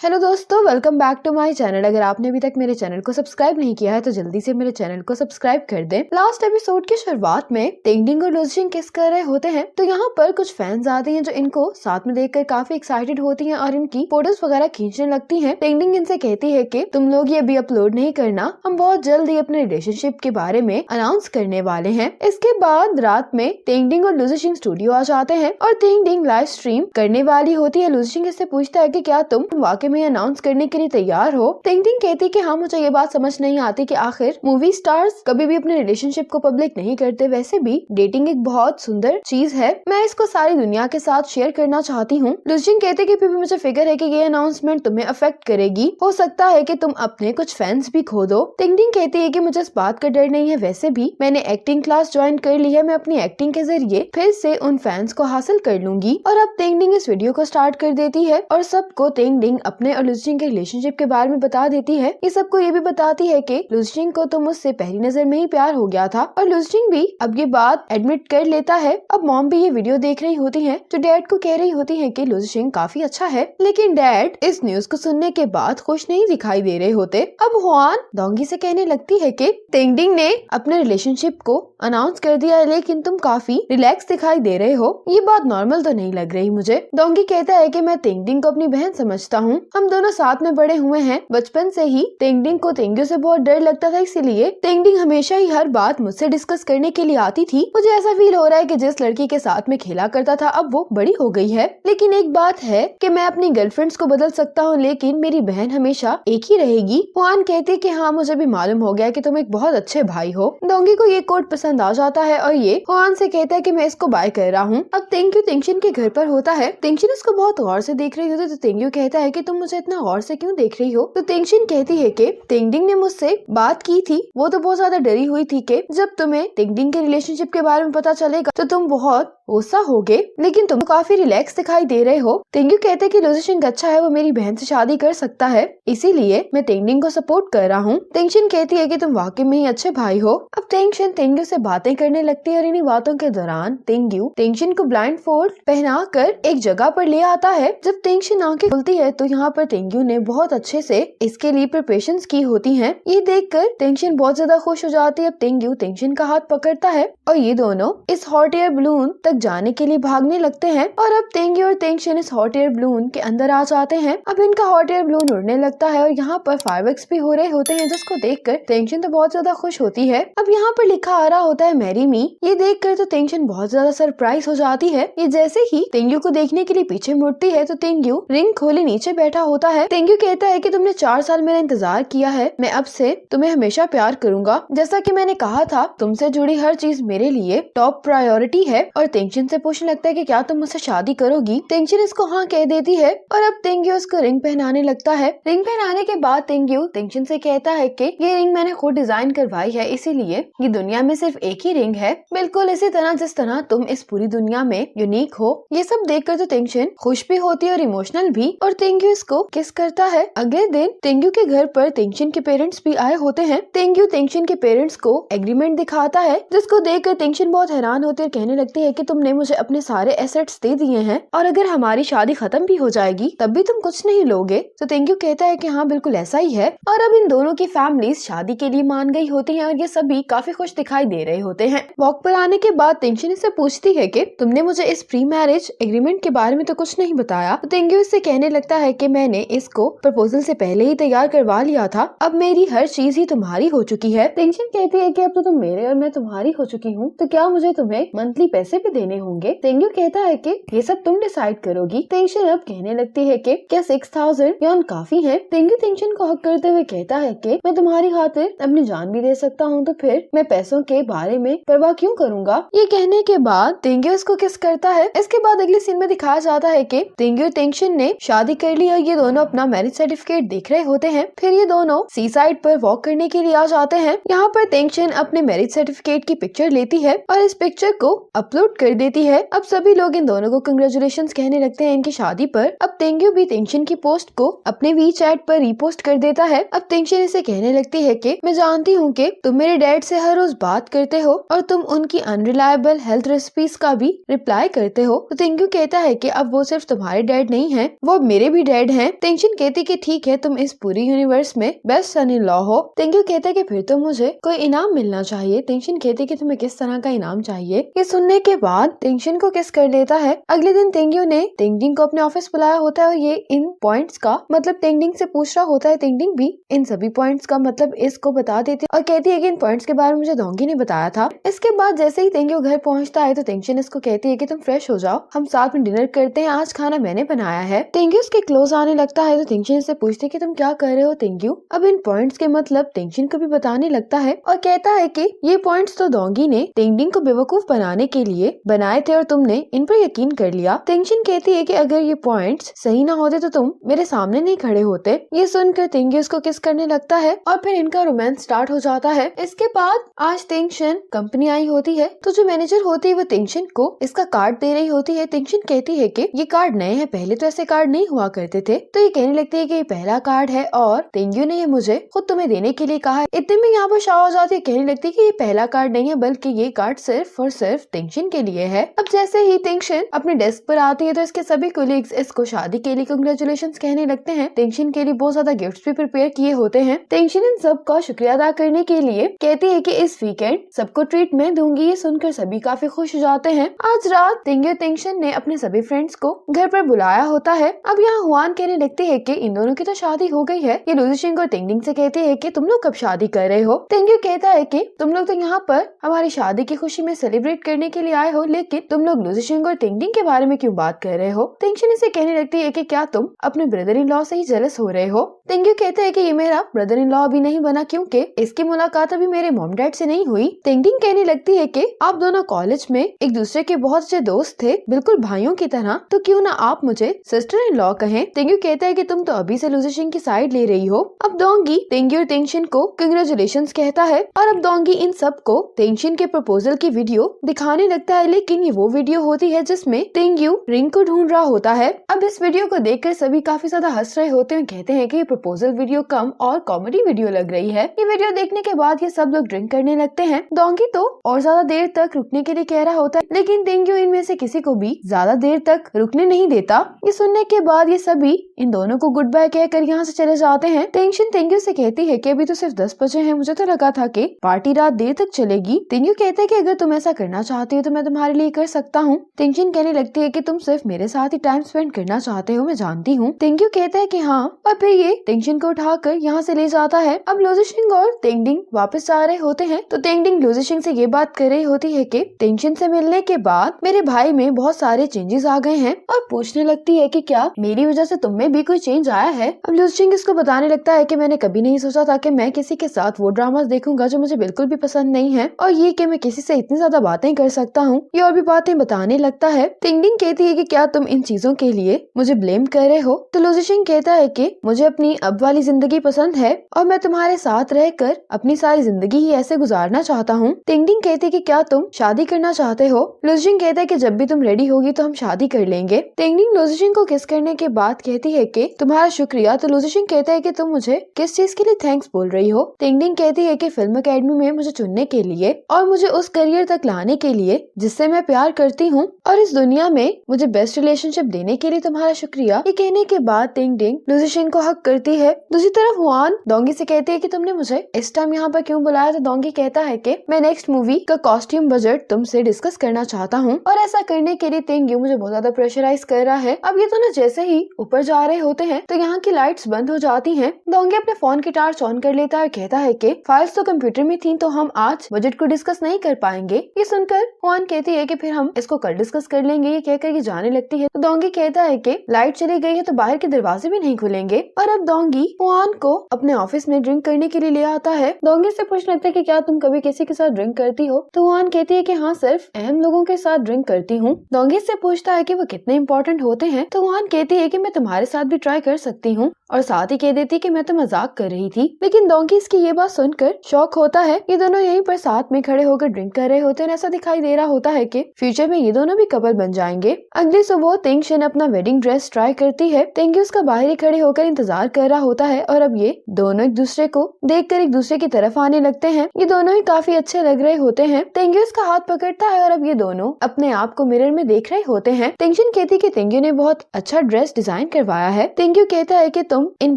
Hello दोस्तों, welcome back to my channel. अगर आपने अभी तक मेरे चैनल को सब्सक्राइब नहीं किया है तो जल्दी से मेरे चैनल को सब्सक्राइब कर दें। लास्ट एपिसोड की शुरुआत में टेंगडिंग और लुजिंग किस कर रहे होते हैं तो यहाँ पर कुछ फैंस आती हैं जो इनको साथ में देखकर काफी एक्साइटेड होती हैं और इनकी फोटोज वगैरह खींचने लगती हैं। टेंगडिंग इनसे कहती है कि तुम लोग ये अभी अपलोड नहीं करना, हम बहुत जल्द ही अपने रिलेशनशिप के बारे में अनाउंस करने वाले हैं। इसके बाद रात में टेंगडिंग और लुजिंग स्टूडियो आ जाते हैं और टेंगडिंग लाइव स्ट्रीम करने वाली होती है। लुजिंग इससे पूछता है कि क्या तुम वाकई में अनाउंस करने के लिए तैयार हो। टेंगडिंग कहती कि हाँ, मुझे ये बात समझ नहीं आती कि आखिर मूवी स्टार्स कभी भी अपने रिलेशनशिप को पब्लिक नहीं करते। वैसे भी डेटिंग एक बहुत सुंदर चीज है, मैं इसको सारी दुनिया के साथ शेयर करना चाहती हूँ। लुजिंग कहती कि फिर भी मुझे फिक्र है कि ये अनाउंसमेंट तुम्हें अफेक्ट करेगी, हो सकता है कि तुम अपने कुछ फैंस भी खो दो। टेंगडिंग कहती है कि मुझे इस बात का डर नहीं है, वैसे भी मैंने एक्टिंग क्लास ज्वाइन कर ली है, मैं अपनी एक्टिंग के जरिए फिर से उन फैंस को हासिल कर लूंगी। और अब टेंगडिंग इस वीडियो को स्टार्ट कर देती है और सबको टेंगडिंग अपने और लुजिंग के रिलेशनशिप के बारे में बता देती है। ये सबको ये भी बताती है कि लुजिंग को तो मुझसे पहली नजर में ही प्यार हो गया था और लुजिंग भी अब ये बात एडमिट कर लेता है। अब मॉम भी ये वीडियो देख रही होती है जो डैड को कह रही होती है कि लुजिंग काफी अच्छा है, लेकिन डैड इस न्यूज को सुनने के बाद खुश नहीं दिखाई दे रहे होते। अब हुआन डोंगी से कहने लगती है कि टेंगडिंग ने अपने रिलेशनशिप को अनाउंस कर दिया है, लेकिन तुम काफी रिलैक्स दिखाई दे रहे हो, ये बात नॉर्मल तो नहीं लग रही मुझे। डोंगी कहता है कि मैं टेंगडिंग को अपनी बहन समझता हूँ, हम दोनों साथ में बड़े हुए हैं, बचपन से ही टेंगडिंग को तेंग्यू से बहुत डर लगता था, इसीलिए टेंगडिंग हमेशा ही हर बात मुझसे डिस्कस करने के लिए आती थी। मुझे ऐसा फील हो रहा है कि जिस लड़की के साथ में खेला करता था अब वो बड़ी हो गई है, लेकिन एक बात है कि मैं अपनी गर्लफ्रेंड्स को बदल सकता हूँ, लेकिन मेरी बहन हमेशा एक ही रहेगी। हुआन कहती है कि हाँ, मुझे भी मालूम हो गया कि तुम एक बहुत अच्छे भाई हो। डोंगी को ये कोट पसंद आ जाता है और ये हुआन से कहता है कि मैं इसको बाय कर रहा हूँ। अब तेंग्यू टेंशन के घर पर होता है, टेंशन इसको बहुत गौर से देख रही होती है तो तेंग्यू कहता है कि तुम मुझे इतना गौर से क्यों देख रही हो। तो टेंशन कहती है कि टेंगडिंग ने मुझसे बात की थी, वो तो बहुत ज्यादा डरी हुई थी कि जब तुम्हें टेंगडिंग के रिलेशनशिप के बारे में पता चलेगा तो तुम बहुत गुस्सा होगे, लेकिन तुम काफी रिलैक्स दिखाई दे रहे हो। टेंग्यू कहते कि लुजिंग अच्छा है, वो मेरी बहन से शादी कर सकता है, इसीलिए मैं टेंगडिंग को सपोर्ट कर रहा हूँ। टेंशन कहती है कि तुम वाकई में ही अच्छे भाई हो। अब टेंशन टेंग्यू से बातें करने लगती है और इन्हीं बातों के दौरान टेंग्यू टेंशन को ब्लाइंड फोल्ड पहना कर एक जगह पर ले आता है। जब टेंशन आंखें खुलती है तो यहाँ पर टेंग्यू ने बहुत अच्छे से इसके लिए प्रिपरेशंस की होती हैं। ये देखकर टेंशन बहुत ज्यादा खुश हो जाती है। अब टेंग्यू टेंशन का हाथ पकड़ता है और ये दोनों इस हॉट एयर बलून तक जाने के लिए भागने लगते हैं और अब टेंग्यू और टेंशन इस हॉट एयर बलून के अंदर आ जाते हैं। अब इनका हॉट एयर बलून उड़ने लगता है और यहाँ पर फायरवर्क्स भी हो रहे होते हैं, जिसको देखकर टेंशन तो बहुत ज्यादा खुश होती है। अब यहाँ पर लिखा आ रहा होता है मैरी मी। ये देखकर तो टेंशन बहुत ज्यादा सरप्राइज हो जाती है। ये जैसे ही टेंग्यू को देखने के लिए पीछे मुड़ती है तो टेंग्यू रिंग खोले नीचे बैठा होता है। टेंग्यू कहता है कि तुमने 4 साल मेरा इंतजार किया है, मैं अब से तुम्हें हमेशा प्यार करूंगा, जैसा कि मैंने कहा था तुमसे जुड़ी हर चीज मेरे लिए टॉप प्रायोरिटी है। और टेंशन से पूछने लगता है कि क्या तुम मुझसे शादी करोगी। टेंशन इसको हाँ कह देती है और अब टेंग्यू उसको रिंग पहनाने लगता है। रिंग पहनाने के बाद टेंग्यू टेंशन से कहता है कि ये रिंग मैंने खुद डिजाइन करवाई है, इसीलिए ये दुनिया में सिर्फ एक ही रिंग है, बिल्कुल इसी तरह जिस तरह तुम इस पूरी दुनिया में यूनिक हो। ये सब देखकर तो टेंशन खुश भी होती है और इमोशनल भी, और टेंग्यू इसको किस करता है। अगले दिन टेंग्यू के घर पर टेंशन के पेरेंट्स भी आए होते हैं। टेंग्यू टेंशन के पेरेंट्स को एग्रीमेंट दिखाता है, जिसको देखकर टेंशन बहुत हैरान होती है और कहने लगती है कि तुमने मुझे अपने सारे एसेट्स दे दिए हैं और अगर हमारी शादी खत्म भी हो जाएगी तब भी तुम कुछ नहीं लोगे। तो टेंग्यू कहता है कि हाँ बिल्कुल ऐसा ही है। और अब इन दोनों की फैमिलीज शादी के लिए मान गई होती है और ये सभी काफी खुश दिखाई दे रहे होते हैं। वॉक पर आने के बाद टेंशन इससे पूछती है कि तुमने मुझे इस प्री मैरिज एग्रीमेंट के बारे में तो कुछ नहीं बताया। तो टेंग्यू इससे कहने लगता है कि मैंने इसको प्रपोजल से पहले ही तैयार करवा लिया था, अब मेरी हर चीज ही तुम्हारी हो चुकी है। टेंशन कहती है कि अब तो तुम मेरे और मैं तुम्हारी हो चुकी हूँ, तो क्या मुझे तुम्हें मंथली पैसे भी देने होंगे। टेंग्यू कहता है कि ये सब तुम डिसाइड करोगी। टेंशन अब कहने लगती है कि क्या 6000 यौन काफी है। टेंग्यू टेंशन को हक करते हुए कहता है कि मैं तुम्हारी खातिर अपनी जान भी दे सकता हूँ, तो फिर मैं पैसों के बारे में परवाह क्यों करूँगा। ये कहने के बाद टेंग्यू इसको किस करता है। इसके बाद अगले सीन में दिखाया जाता है कि टेंग्यू टेंशन ने शादी कर ली और ये दोनों अपना मैरिज सर्टिफिकेट देख रहे होते हैं। फिर ये दोनों सी साइड पर वॉक करने के लिए आ जाते हैं। यहाँ पर टेंशन अपने मैरिज सर्टिफिकेट की पिक्चर लेती है और इस पिक्चर को अपलोड कर कर देती है। अब सभी लोग इन दोनों को कंग्रेचुलेशंस कहने लगते हैं इनकी शादी पर। अब तेंग्यू भी तेंगशिन की पोस्ट को अपने वीचैट पर रीपोस्ट कर देता है। अब तेंगशिन इसे कहने लगती है कि मैं जानती हूँ कि तुम मेरे डैड से हर रोज बात करते हो और तुम उनकी अनरिलायबल हेल्थ रेसिपीज का भी रिप्लाई करते हो। तो तेंग्यू कहता है कि अब वो सिर्फ तुम्हारे डैड नहीं है, वो मेरे भी डैड हैं। तेंगशिन कहती कि ठीक है, तुम इस पूरी यूनिवर्स में बेस्ट सन इन लॉ हो। तेंग्यू कहता है कि फिर तो मुझे कोई इनाम मिलना चाहिए। तेंगशिन कहती कि तुम्हें किस तरह का इनाम चाहिए। ये सुनने के बाद तेंगशिन को किस कर लेता है। अगले दिन तेंग्यू ने तेंगडिंग को अपने ऑफिस बुलाया होता है और ये इन पॉइंट्स का मतलब तेंगडिंग से पूछ रहा होता है। तेंगडिंग भी इन सभी पॉइंट्स का मतलब इसको बता देती है और कहती है कि इन पॉइंट्स के बारे में मुझे डोंगी ने बताया था। इसके बाद जैसे ही तेंग्यू घर पहुंचता है तो तेंगशिन इसको कहती है कि तुम फ्रेश हो जाओ, हम साथ में डिनर करते हैं, आज खाना मैंने बनाया है। तेंग्यू उसके क्लोज आने लगता है तो तेंगशिन इससे पूछती है कि तुम क्या कर रहे हो तेंग्यू। अब इन पॉइंट्स के मतलब तेंगशिन को भी बताने लगता है और कहता है कि ये पॉइंट्स तो डोंगी ने तेंगडिंग को बेवकूफ बनाने के लिए बनाए थे और तुमने इन पर यकीन कर लिया। तेंगशिन कहती है कि अगर ये पॉइंट्स सही ना होते तो तुम मेरे सामने नहीं खड़े होते। ये सुनकर तेंग्यू उसको किस करने लगता है और फिर इनका रोमांस स्टार्ट हो जाता है। इसके बाद आज तेंगशिन कंपनी आई होती है तो जो मैनेजर होती है वो तेंगशिन को इसका कार्ड दे रही होती है। तेंगशिन कहती है कि ये कार्ड नए हैं, पहले तो ऐसे कार्ड नहीं हुआ करते थे। तो ये कहने लगती है कि ये पहला कार्ड है और तेंग्यू ने ये मुझे खुद तुम्हें देने के लिए कहा है। इतने में यहाँ पर शाह हो जाती है, कहने लगती है कि ये पहला कार्ड नहीं है बल्कि ये कार्ड सिर्फ और सिर्फ तेंगशिन के लिए है। अब जैसे ही तेंगशिन अपने डेस्क पर आती है तो इसके सभी कोलीग्स इसको शादी के लिए कंग्रेचुलेशंस कहने लगते हैं। तेंगशिन के लिए बहुत ज्यादा गिफ्ट्स भी प्रिपेयर किए होते हैं। तेंगशिन इन सब का शुक्रिया अदा करने के लिए कहती है कि इस वीकेंड सबको ट्रीट मैं दूंगी। ये सुनकर सभी काफी खुश हो जाते हैं। आज रात तेंग्यू तेंगशिन ने अपने सभी फ्रेंड्स को घर पर बुलाया होता है। अब यहाँ हुआन कहने लगती है कि इन दोनों की तो शादी हो गई है। ये लुजिशिंग और तेंगडिंग से कहती है कि तुम लोग कब शादी कर रहे हो। तेंग्यू कहता है कि तुम लोग तो यहाँ पर हमारी शादी की खुशी में सेलिब्रेट करने के लिए आए हो, लेकिन तुम लोग लुजिशिंग और तेंगडिंग के बारे में क्यों बात कर रहे हो। तेंगशिन इसे कहने लगती है कि क्या तुम अपने ब्रदर इन लॉ से ही जेलस हो रहे हो। तेंग्यू कहते हैं कि ये मेरा ब्रदर इन लॉ अभी नहीं बना क्योंकि इसकी मुलाकात अभी मेरे मॉम डैड से नहीं हुई। तेंगडिंग कहने लगती है कि आप दोनों कॉलेज में एक दूसरे के बहुत अच्छे दोस्त थे, बिल्कुल भाइयों की तरह, तो क्यों ना आप मुझे सिस्टर इन लॉ कहें। तेंग्यू कहता है कि तुम तो अभी से लुजिशिंग की साइड ले रही हो। अब डोंगी तेंग्यू और तेंगशिन को कंग्रेचुलेशंस कहता है और अब डोंगी इन सब को तेंगशिन के प्रपोजल की वीडियो दिखाने लगता है, लेकिन ये वो वीडियो होती है जिसमें तेंग्यू रिंग को ढूंढ रहा होता है। अब इस वीडियो को देखकर सभी काफी ज्यादा हंस रहे होते हैं, कहते हैं कि ये प्रपोजल वीडियो कम और कॉमेडी वीडियो लग रही है। ये वीडियो देखने के बाद ये सब लोग ड्रिंक करने लगते हैं। डोंगी तो और ज्यादा देर तक रुकने के लिए कह रहा होता है, लेकिन तेंग्यू इनमें से किसी को भी ज्यादा देर तक रुकने नहीं देता। ये सुनने के बाद ये सभी इन दोनों को गुड बाय कहकर यहाँ से चले जाते हैं। तेंगशिन तेंग्यू से कहती है कि अभी तो सिर्फ 10 बजे हैं, मुझे तो लगा था कि पार्टी रात देर तक चलेगी। तेंग्यू कहता है कि अगर तुम ऐसा करना चाहती हो तो मैं तुम्हारे लिए कर सकता हूँ। तेंगशिन कहने लगती है कि तुम सिर्फ मेरे साथ ही टाइम स्पेंड करना चाहते हो, मैं जानती हूँ। तेंग्यू कहता है कि हाँ, और फिर ये तेंगशिन को उठाकर यहाँ से ले जाता है। अब लुजिशिंग और तेंगडिंग वापस जा रहे होते हैं तो तेंगडिंग लुजिशिंग से ये बात कर रही होती है कि तेंगशिन से मिलने के बाद मेरे भाई में बहुत सारे चेंजेस आ गए हैं और पूछने लगती है कि क्या मेरी वजह से तुम में भी कोई चेंज आया है। अब लुजिशिंग इसको बताने लगता है कि मैंने कभी नहीं सोचा था कि मैं किसी के साथ वो ड्रामास देखूंगा जो मुझे बिल्कुल भी पसंद नहीं है और ये कि मैं किसी से इतनी ज्यादा बातें कर सकता हूँ। ये और भी बातें बताने लगता है। तेंगडिंग कहती है कि क्या तुम इन चीजों के लिए मुझे ब्लेम कर रहे हो। तो लुजिशिंग कहता है कि मुझे अपनी अब वाली जिंदगी पसंद है और मैं तुम्हारे साथ रहकर अपनी सारी जिंदगी ही ऐसे गुजारना चाहता हूँ। तेंगडिंग कहती है कि क्या तुम शादी करना चाहते हो। लुजिशिंग कहता है कि जब भी तुम रेडी होगी तो हम शादी कर लेंगे। तेंगडिंग लुजिशिंग को किस करने के बाद कहती है कि तुम्हारा शुक्रिया। तो लुजिशिंग कहता है कि तुम मुझे किस चीज के लिए थैंक्स बोल रही हो। तेंगडिंग कहती है कि फिल्म एकेडमी में मुझे चुनने के लिए और मुझे उस करियर तक लाने के लिए जिससे मैं प्यार करती हूँ और इस दुनिया में मुझे बेस्ट रिलेशनशिप देने के लिए तुम्हारा शुक्रिया। ये कहने के बाद तेंगडिंग लुजिशिंग को हक करती है। दूसरी तरफ हुआन डोंगी से कहती है कि तुमने मुझे इस टाइम यहाँ पर क्यों बुलाया। तो डोंगी कहता है कि मैं नेक्स्ट मूवी का कॉस्ट्यूम बजट तुमसे डिस्कस करना चाहता हूँ और ऐसा करने के लिए तेंग्यू मुझे बहुत ज्यादा प्रेशराइज कर रहा है। अब ये दोनों जैसे ही ऊपर जा रहे होते हैं तो यहाँ की लाइट्स बंद हो जाती हैं। डोंगी अपने फोन की टार्च ऑन कर लेता है और कहता है कि फाइल्स तो कंप्यूटर में थी तो हम आज बजट को डिस्कस नहीं कर पाएंगे। ये सुनकर हुआन कहती है कि फिर हम इसको कल डिस्कस कर लेंगे। ये कहकर ये जाने लगती है तो डोंगी कहता है कि लाइट चली गई है तो बाहर के दरवाजे भी नहीं खुलेंगे। और अब डोंगी हुआन को अपने ऑफिस में ड्रिंक करने के लिए ले आता है। डोंगी से पूछने लगता है कि क्या तुम कभी किसी के साथ ड्रिंक करती हो। तो हुआन कहती है कि हाँ, सिर्फ अहम लोगों के साथ ड्रिंक करती हूँ। डोंगी से पूछता है कि वो कितने इंपॉर्टेंट होते हैं। तो हुआन कहती है कि मैं तुम्हारे साथ भी ट्राई कर सकती हूँ और साथ ही कह देती कि मैं तो मजाक कर रही थी। लेकिन डोंकी इसकी ये बात सुनकर शॉक होता है। ये दोनों यहीं पर साथ में खड़े होकर ड्रिंक कर रहे होते हैं। ऐसा दिखाई दे रहा होता है कि फ्यूचर में ये दोनों भी कपल बन जाएंगे। अगली सुबह तिंगशिन अपना वेडिंग ड्रेस ट्राई करती है। तेंग्यू उसका बाहर ही खड़े होकर इंतजार कर रहा होता है और अब ये दोनों एक दूसरे को देखकर एक दूसरे की तरफ आने लगते हैं। ये दोनों ही काफी अच्छे लग रहे होते हैं। तेंग्यू उसका हाथ पकड़ता है और अब ये दोनों अपने आप को मिरर में देख रहे होते हैं। तिंगशिन कहती कि तेंग्यू ने बहुत अच्छा ड्रेस डिजाइन करवाया है। तेंग्यू कहता है कि तुम इन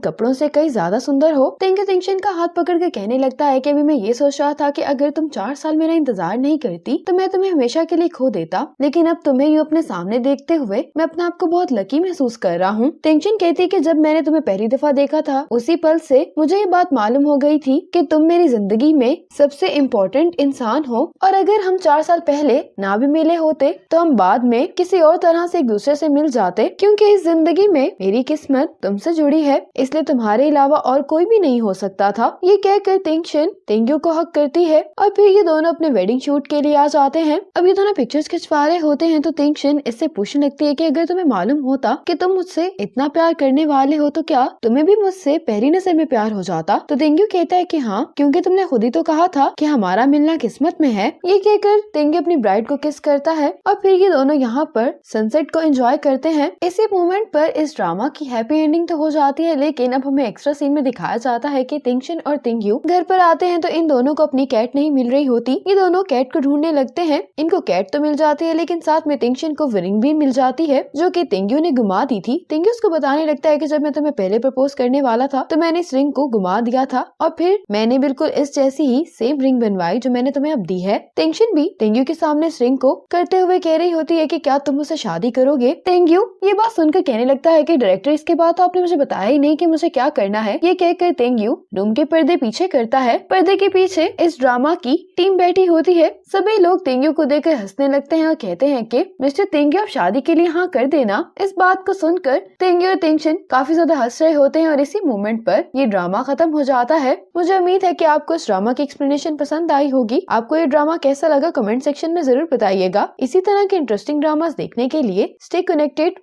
कपड़ों से कई ज्यादा सुंदर हो। तेंग्यू तिंगशिन का हाथ पकड़ के कहने लगता है कि अभी मैं ये सोच रहा था कि अगर तुम 4 साल मेरा इंतजार नहीं करती तो मैं तुम्हें हमेशा के लिए खो देता, लेकिन अब तुम्हें यूँ अपने सामने देखते हुए मैं अपने आप को बहुत लकी महसूस कर रहा हूँ। तिंगशिन कहती कि जब मैंने तुम्हें पहली दफा देखा था उसी पल से मुझे ये बात मालूम हो गई थी कि तुम मेरी जिंदगी में सबसे इम्पोर्टेंट इंसान हो, और अगर हम 4 साल पहले ना भी मिले होते तो हम बाद में किसी और तरह से एक दूसरे से मिल जाते, क्योंकि इस जिंदगी में मेरी किस्मत तुमसे जुड़ी है, इसलिए तुम्हारे अलावा और कोई भी नहीं हो सकता था। ये कहकर तिंगशिन तेंग्यू को हक करती है और फिर ये दोनों अपने वेडिंग शूट के लिए आ जाते हैं। अब ये दोनों पिक्चर्स खिंचवा रहे होते हैं तो तिंगशिन इससे पूछने लगती है कि अगर तुम्हें मालूम होता कि तुम मुझसे इतना प्यार करने वाले हो तो क्या तुम्हें भी मुझसे पहली नजर में प्यार हो जाता? तो तेंग्यू कहता है कि हाँ, क्योंकि तुमने खुद ही तो कहा था कि हमारा मिलना किस्मत में है। ये कहकर तेंग्यू अपनी ब्राइड को किस करता है और फिर ये दोनों यहाँ पर सनसेट को एंजॉय करते हैं। इसी मोमेंट पर इस ड्रामा की हैप्पी एंडिंग तो हो जाती है, लेकिन अब हमें एक्स्ट्रा सीन में दिखाया जाता है कि तिंगशिन और तेंग्यू घर पर आते हैं तो इन दोनों को अपनी कैट नहीं मिल रही होती। ये दोनों कैट को ढूंढने लगते हैं। इनको कैट तो मिल जाती है लेकिन साथ में तिंगशिन को रिंग भी मिल जाती है जो कि तेंग्यू ने गुमा दी थी। तेंग्यू उसको बताने लगता है कि जब मैं तुम्हें पहले प्रपोज करने वाला था तो मैंने इस रिंग को गुमा दिया था और फिर मैंने बिल्कुल इस जैसी ही सेम रिंग बनवाई जो मैंने तुम्हें अब दी है। तिंगशिन भी तेंग्यू के सामने इस रिंग को करते हुए कह रही होती है कि क्या तुम मुझसे शादी करोगे? तेंग्यू ये बात सुनकर कहने लगता है कि डायरेक्टर, इसके बाद तो आपने मुझे बताया ही नहीं कि मुझे क्या करना है। ये कहकर तेंग्यू रूम के पर्दे पीछे करता है। पर्दे के पीछे इस ड्रामा की टीम बैठी होती है। सभी लोग तेंग्यू को देखकर हंसने लगते हैं और कहते हैं कि मिस्टर तेंग्यू आप शादी के लिए हाँ कर देना। इस बात को सुनकर तेंग्यू और तिंगशिन काफी ज्यादा हंस रहे होते हैं और इसी मोमेंट पर ये ड्रामा खत्म हो जाता है। मुझे उम्मीद है कि आपको इस ड्रामा की एक्सप्लेनेशन पसंद आई होगी। आपको ये ड्रामा कैसा लगा कमेंट सेक्शन में जरूर बताइएगा। इसी तरह के इंटरेस्टिंग ड्रामास देखने के लिए स्टे कनेक्टेड